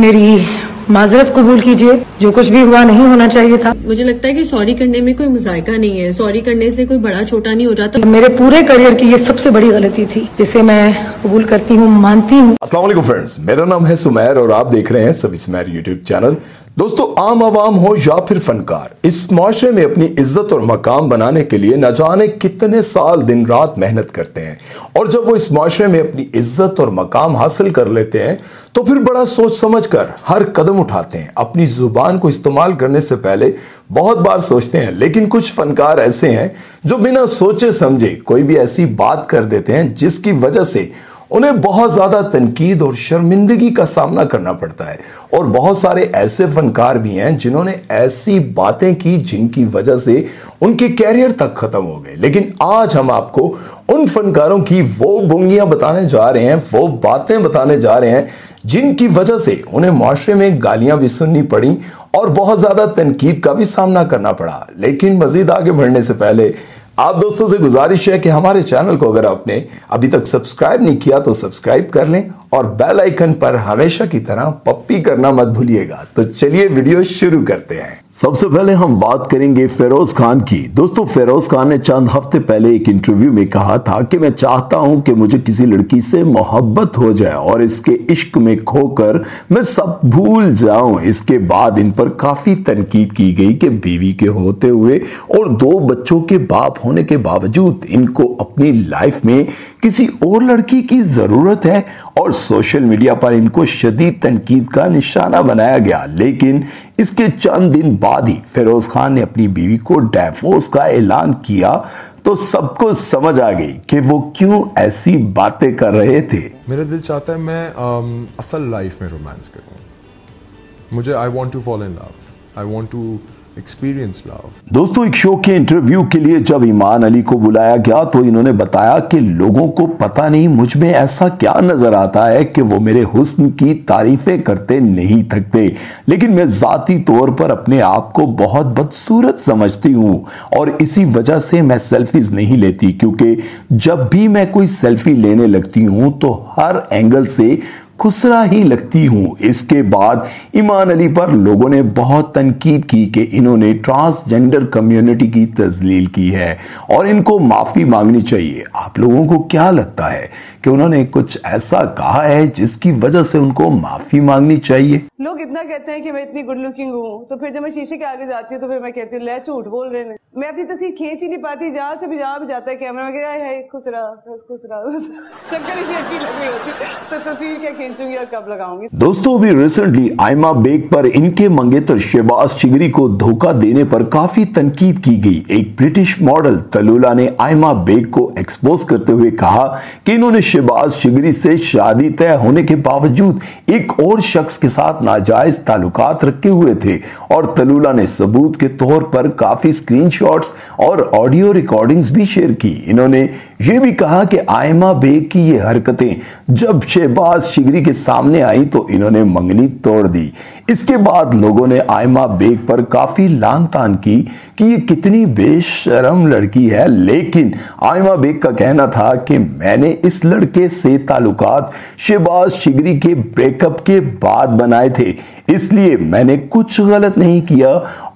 मेरी माजरत कबूल कीजिए। जो कुछ भी हुआ नहीं होना चाहिए था। मुझे लगता है कि सॉरी करने में कोई मुजायका नहीं है। सॉरी करने से कोई बड़ा छोटा नहीं हो जाता। मेरे पूरे करियर की ये सबसे बड़ी गलती थी जिसे मैं कबूल करती हूँ, मानती हूँ। अस्सलाम वालेकुम फ्रेंड्स, मेरा नाम है सुमैर और आप देख रहे हैं सभी सुमैर यूट्यूब चैनल। दोस्तों, आम आवाम हो या फिर फनकार, इस माशरे में अपनी इज्जत और मकाम बनाने के लिए न जाने कितने साल दिन रात मेहनत करते हैं, और जब वो इस माशरे में अपनी इज्जत और मकाम हासिल कर लेते हैं तो फिर बड़ा सोच समझ कर हर कदम उठाते हैं। अपनी जुबान को इस्तेमाल करने से पहले बहुत बार सोचते हैं, लेकिन कुछ फनकार ऐसे हैं जो बिना सोचे समझे कोई भी ऐसी बात कर देते हैं जिसकी वजह से उन्हें बहुत ज्यादा तनकीद और शर्मिंदगी का सामना करना पड़ता है। और बहुत सारे ऐसे फनकार भी हैं जिन्होंने ऐसी बातें की जिनकी वजह से उनके कैरियर तक खत्म हो गए। लेकिन आज हम आपको उन फनकारों की वो बुंगियां बताने जा रहे हैं, वो बातें बताने जा रहे हैं जिनकी वजह से उन्हें माशरे में गालियां भी सुननी पड़ी और बहुत ज्यादा तनकीद का भी सामना करना पड़ा। लेकिन मजीद आगे बढ़ने से पहले आप दोस्तों से गुजारिश है कि हमारे चैनल को अगर आपने अभी तक सब्सक्राइब नहीं किया तो सब्सक्राइब कर लें और बेल आइकन पर हमेशा की तरह पप्पी करना मत भूलिएगा। तो चलिए वीडियो शुरू करते हैं। सबसे पहले हम बात करेंगे फेरोज खान की। दोस्तों, फेरोज खान ने चंद हफ्ते पहले एक इंटरव्यू में कहा था कि मैं चाहता हूं कि मुझे किसी लड़की से मोहब्बत हो जाए और इसके इश्क में खोकर मैं सब भूल जाऊं। इसके बाद इन पर काफी तनकीद की गई कि बीवी के होते हुए और 2 बच्चों के बाप होने के बावजूद इनको अपनी लाइफ में किसी और लड़की की जरूरत है, और सोशल मीडिया पर इनको शदीद तनकीद का निशाना बनाया गया। लेकिन इसके चंद दिन बाद ही फेरोज खान ने अपनी बीवी को डिवोर्स का ऐलान किया, तो सबको समझ आ गई कि वो क्यों ऐसी बातें कर रहे थे। मेरा दिल चाहता है मैं असल लाइफ में रोमांस करूं। मुझे I want to fall in love, I want to experience love. दोस्तों, एक शो के इंटरव्यू के लिए जब ईमान अली को बुलाया गया तो इन्होंने बताया कि लोगों को पता नहीं मुझ में ऐसा क्या नजर आता है कि वो मेरे हुस्न की तारीफें करते नहीं थकते, लेकिन मैं जाती तौर पर अपने आप को बहुत बदसूरत समझती हूं और इसी वजह से मैं सेल्फीज नहीं लेती, क्योंकि जब भी मैं कोई सेल्फी लेने लगती हूं तो हर एंगल से खुसरा ही लगती हूं। इसके बाद ईमान अली पर लोगों ने बहुत तनकीद की कि इन्होंने ट्रांसजेंडर कम्युनिटी की तजलील की है और इनको माफी मांगनी चाहिए। आप लोगों को क्या लगता है कि उन्होंने कुछ ऐसा कहा है जिसकी वजह से उनको माफी मांगनी चाहिए? लोग इतना कहते हैं कि मैं इतनी गुड लुकिंग हूँ, तो फिर जब मैं शीशे के आगे जाती हूँ तो फिर मैं कहती हूँ ले झूठ बोल रहे हैं। मैं अपनी तस्वीर खींच ही नहीं पाती, जहाँ से भी जहाँ भी जाता है कैमरा में है खुसरा शक्कर ही अच्छी लग रही होती, तो तस्वीर क्या खींचूंगी और कब लगाऊंगी। दोस्तों, अभी रिसेंटली आयमा बेग पर इनके मंगेतर शहबाज शिगरी को धोखा देने पर काफी तनकीद की गई। एक ब्रिटिश मॉडल तलूला ने आयमा बेग को एक्सपोज करते हुए कहा कि इन्होंने शहबाज शिगरी से शादी तय होने के बावजूद एक और शख्स के साथ नाजायज ताल्लुकात रखे हुए थे, और तलूला ने सबूत के तौर पर काफी स्क्रीनशॉट्स और ऑडियो रिकॉर्डिंग्स भी शेयर की। इन्होंने यह भी कहा कि आयमा बेग की ये हरकतें जब शहबाज शिगरी के सामने आई तो इन्होंने मंगनी तोड़ दी। इसके बाद लोगों ने आयमा बेग पर काफी लान तान की कि ये कितनी बेशरम लड़की है, लेकिन आयमा बेग का कहना था कि मैंने इस लड़के से ताल्लुकात शहबाज शिगरी के ब्रेकअप के बाद बनाए थे, इसलिए मैंने कुछ गलत नहीं किया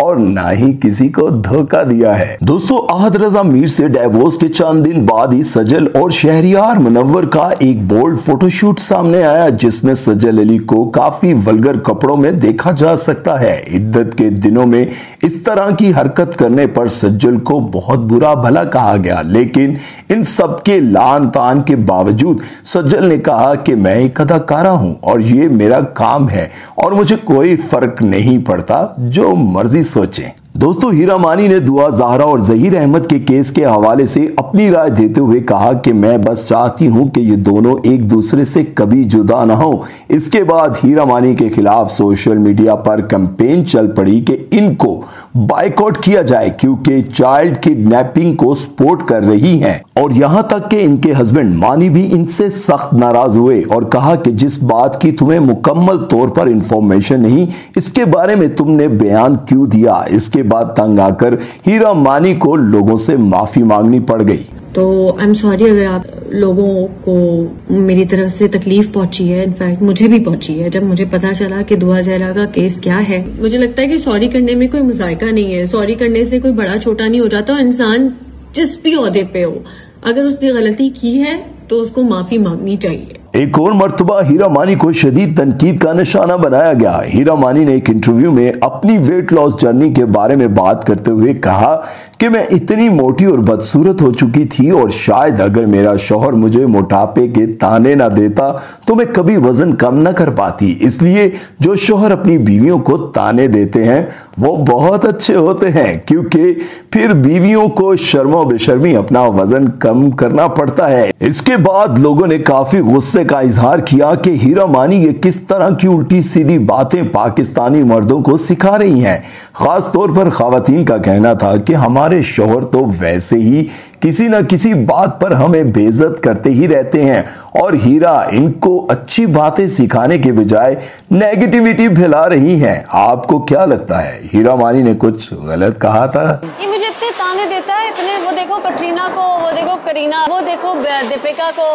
और ना ही किसी को धोखा दिया है। दोस्तों, अहद रजा मीर से डिवोर्स के चंद दिन बाद ही सजल और शहरियार मुनव्वर का एक बोल्ड फोटोशूट सामने आया, जिसमें सजल अली को काफी वल्गर कपड़ों में देखा जा सकता है। इद्दत के दिनों में इस तरह की हरकत करने पर सज्जल को बहुत बुरा भला कहा गया, लेकिन इन सब के लान तान के बावजूद सज्जल ने कहा कि मैं एक अदाकारा हूं और ये मेरा काम है और मुझे कोई फर्क नहीं पड़ता, जो मर्जी सोचें। दोस्तों, हीरा मानी ने दुआ ज़हरा और ज़हीर अहमद के केस के हवाले से अपनी राय देते हुए कहा कि मैं बस चाहती हूं कि ये दोनों एक दूसरे से कभी जुदा ना हो। इसके बाद हीरा मानी के खिलाफ सोशल मीडिया पर कैंपेन चल पड़ी कि इनको बायकॉट किया जाए क्योंकि चाइल्ड किडनैपिंग को सपोर्ट कर रही हैं, और यहां तक कि इनके हस्बैंड मानी भी इनसे सख्त नाराज हुए और कहा कि जिस बात की तुम्हें मुकम्मल तौर पर इंफॉर्मेशन नहीं, इसके बारे में तुमने बयान क्यों दिया। इसके बाद तंग आकर हीरा मानी को लोगों से माफी मांगनी पड़ गई। तो आई एम सॉरी अगर आप लोगों को मेरी तरफ से तकलीफ पहुंची है। इनफैक्ट मुझे भी पहुंची है जब मुझे पता चला कि दुआ ज़हरा का केस क्या है। मुझे लगता है कि सॉरी करने में कोई मुजायका नहीं है। सॉरी करने से कोई बड़ा छोटा नहीं हो जाता। और इंसान जिस भी ओहदे पे हो, अगर उसने गलती की है तो उसको माफी मांगनी चाहिए। एक और मर्तबा हीरा मानी को शदीद तनकीद का निशाना बनाया गया। हीरा मानी ने एक इंटरव्यू में अपनी वेट लॉस जर्नी के बारे में बात करते हुए कहा कि मैं इतनी मोटी और बदसूरत हो चुकी थी और शायद अगर मेरा शौहर मुझे मोटापे के ताने ना देता तो मैं कभी वजन कम ना कर पाती। इसलिए जो शौहर अपनी बीवियों को ताने देते हैं वो बहुत अच्छे होते हैं, क्योंकि फिर बीवियों को शर्मो बेशर्मी अपना वजन कम करना पड़ता है। इसके बाद लोगों ने काफी गुस्से का इजहार किया कि हीरा मानी ये किस तरह की उल्टी सीधी बातें पाकिस्तानी मर्दों को सिखा रही हैं। खास तौर पर खवातीन का कहना था कि हमारे शौहर तो वैसे ही किसी न किसी बात पर हमें बेइज्जत करते ही रहते हैं और हीरा इनको अच्छी बातें सिखाने के बजाय नेगेटिविटी फैला रही हैं। आपको क्या लगता है, हीरा मानी ने कुछ गलत कहा था? ये मुझे इतने ताने देता है, इतने, वो देखो कटरीना को, वो देखो करीना, वो देखो दीपिका को।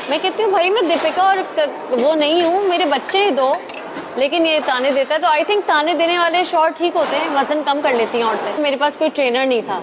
मैं कहती हूँ भाई मैं दीपिका और वो नहीं हूँ, मेरे बच्चे ही दो, लेकिन ये ताने देता है। तो आई थिंक ताने देने वाले शॉर्ट ठीक होते हैं, वजन कम कर लेती हैं औरतें। मेरे पास कोई ट्रेनर नहीं था,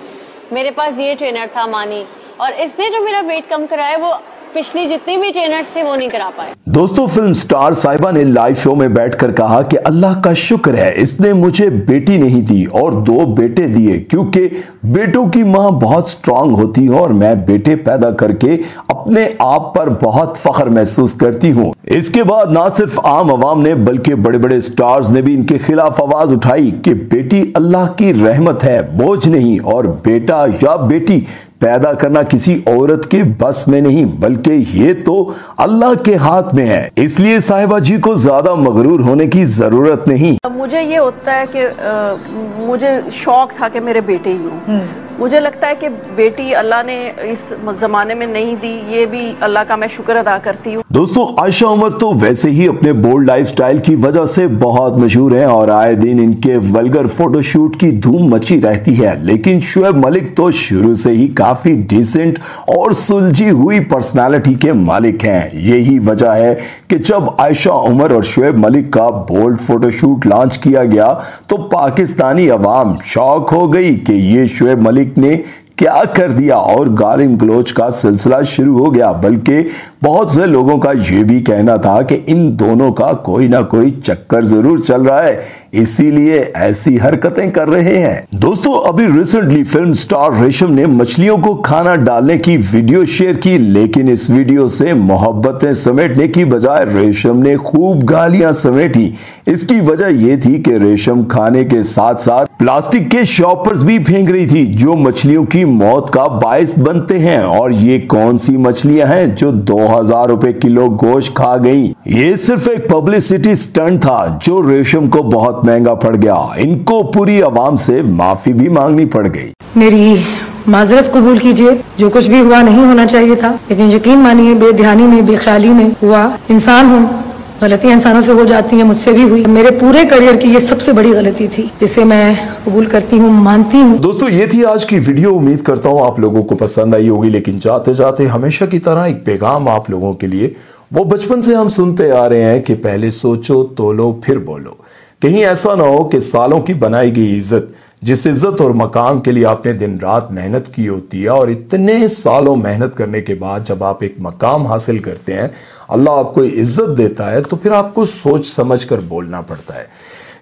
मेरे पास ये ट्रेनर था मानी, और इसने जो मेरा वेट कम कराया वो पिछली जितने भी ट्रेनर्स थे वो नहीं करा पाए। दोस्तों, फिल्म स्टार साहिबा ने लाइव शो में बैठकर कहा कि अल्लाह का शुक्र है इसने मुझे बेटी नहीं दी और 2 बेटे दिए, क्योंकि बेटों की मां बहुत स्ट्रांग होती है और मैं बेटे पैदा करके अपने आप पर बहुत फख्र महसूस करती हूँ। इसके बाद ना सिर्फ आम आवाम ने बल्कि बड़े बड़े स्टार्स ने भी इनके खिलाफ आवाज उठाई कि बेटी अल्लाह की रहमत है, बोझ नहीं, और बेटा या बेटी पैदा करना किसी औरत के बस में नहीं बल्कि ये तो अल्लाह के हाथ में है। इसलिए साहिबा जी को ज्यादा मगरूर होने की जरूरत नहीं। मुझे ये होता है कि मुझे शौक था कि मेरे बेटे ही हों। मुझे लगता है कि बेटी अल्लाह ने इस जमाने में नहीं दी, ये भी अल्लाह का मैं शुक्र अदा करती हूँ। दोस्तों, आयशा उमर तो वैसे ही अपने बोल्ड लाइफस्टाइल की वजह से बहुत मशहूर हैं और आए दिन इनके वल्गर फोटोशूट की धूम मची रहती है। लेकिन शुएब मलिक तो शुरू से ही काफी डिसेंट और सुलझी हुई पर्सनालिटी के मालिक हैं। यही वजह है कि जब आयशा उमर और शुएब मलिक का बोल्ड फोटोशूट लॉन्च किया गया तो पाकिस्तानी अवाम शॉक हो गई कि ये शुएब मलिक ने क्या कर दिया और गालिम गलोच का सिलसिला शुरू हो गया। बल्कि बहुत से लोगों का यह भी कहना था कि इन दोनों का कोई ना कोई चक्कर जरूर चल रहा है, इसीलिए ऐसी हरकतें कर रहे हैं। दोस्तों, अभी रिसेंटली फिल्म स्टार रेशम ने मछलियों को खाना डालने की वीडियो शेयर की, लेकिन इस वीडियो से मोहब्बतें समेटने की बजाय रेशम ने खूब गालियां समेटी। इसकी वजह यह थी कि रेशम खाने के साथ साथ प्लास्टिक के शॉपर्स भी फेंक रही थी जो मछलियों की मौत का बायस बनते हैं। और ये कौन सी मछलियां हैं जो 2000 रुपए किलो गोश्त खा गई? ये सिर्फ एक पब्लिसिटी स्टंट था जो रेशम को बहुत महंगा पड़ गया। इनको पूरी आवाम से माफी भी मांगनी पड़ गई। मेरी माजरत कबूल कीजिए, जो कुछ भी हुआ नहीं होना चाहिए था, लेकिन यकीन मानिए बेध्यानी में बेख्याली में हुआ। इंसान हूँ, गलतियां इंसानों से हो जाती हैं, मुझसे भी हुई। मेरे पूरे करियर की ये सबसे बड़ी गलती थी जिसे मैं कबूल करती हूँ, मानती हूँ। दोस्तों, ये थी आज की वीडियो। उम्मीद करता हूँ आप लोगों को पसंद आई होगी, लेकिन जाते जाते हमेशा की तरह एक पैगाम आप लोगों के लिए। वो बचपन से हम सुनते आ रहे हैं कि पहले सोचो तोलो फिर बोलो। कहीं ऐसा ना हो कि सालों की बनाई गई इज्जत, जिस इज्जत और मकाम के लिए आपने दिन रात मेहनत की होती है और इतने सालों मेहनत करने के बाद जब आप एक मकाम हासिल करते हैं, अल्लाह आपको इज्जत देता है, तो फिर आपको सोच समझ कर बोलना पड़ता है।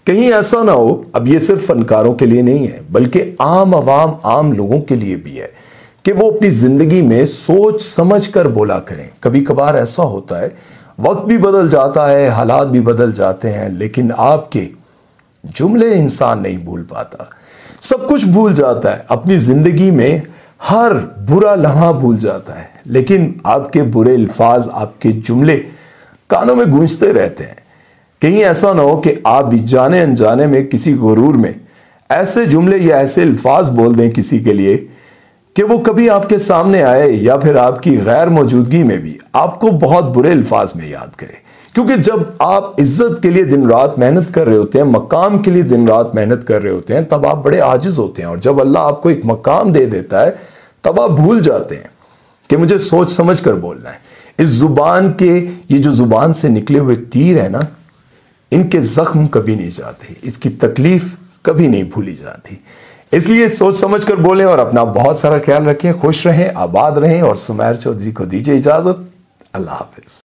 कहीं ऐसा ना हो, अब ये सिर्फ फनकारों के लिए नहीं है बल्कि आम आवाम, आम लोगों के लिए भी है कि वो अपनी जिंदगी में सोच समझ कर बोला करें। कभी कभार ऐसा होता है, वक्त भी बदल जाता है, हालात भी बदल जाते हैं, लेकिन आपके जुमले इंसान नहीं भूल पाता। सब कुछ भूल जाता है, अपनी जिंदगी में हर बुरा लम्हा भूल जाता है, लेकिन आपके बुरे अल्फाज, आपके जुमले कानों में गूंजते रहते हैं। कहीं ऐसा ना हो कि आप भी जाने अनजाने में किसी गुरूर में ऐसे जुमले या ऐसे अल्फाज बोल दें किसी के लिए कि वो कभी आपके सामने आए या फिर आपकी गैर मौजूदगी में भी आपको बहुत बुरे अल्फाज में याद करे। क्योंकि जब आप इज्जत के लिए दिन रात मेहनत कर रहे होते हैं, मकाम के लिए दिन रात मेहनत कर रहे होते हैं, तब आप बड़े आजिज होते हैं। और जब अल्लाह आपको एक मकाम दे देता है तब आप भूल जाते हैं। कि मुझे सोच समझ कर बोलना है। इस जुबान के, ये जो जुबान से निकले हुए तीर है ना, इनके जख्म कभी नहीं जाते, इसकी तकलीफ कभी नहीं भूली जाती। इसलिए सोच समझ कर बोलें और अपना बहुत सारा ख्याल रखें। खुश रहें, आबाद रहें और सुमैर चौधरी को दीजिए इजाजत। अल्लाह हाफिज।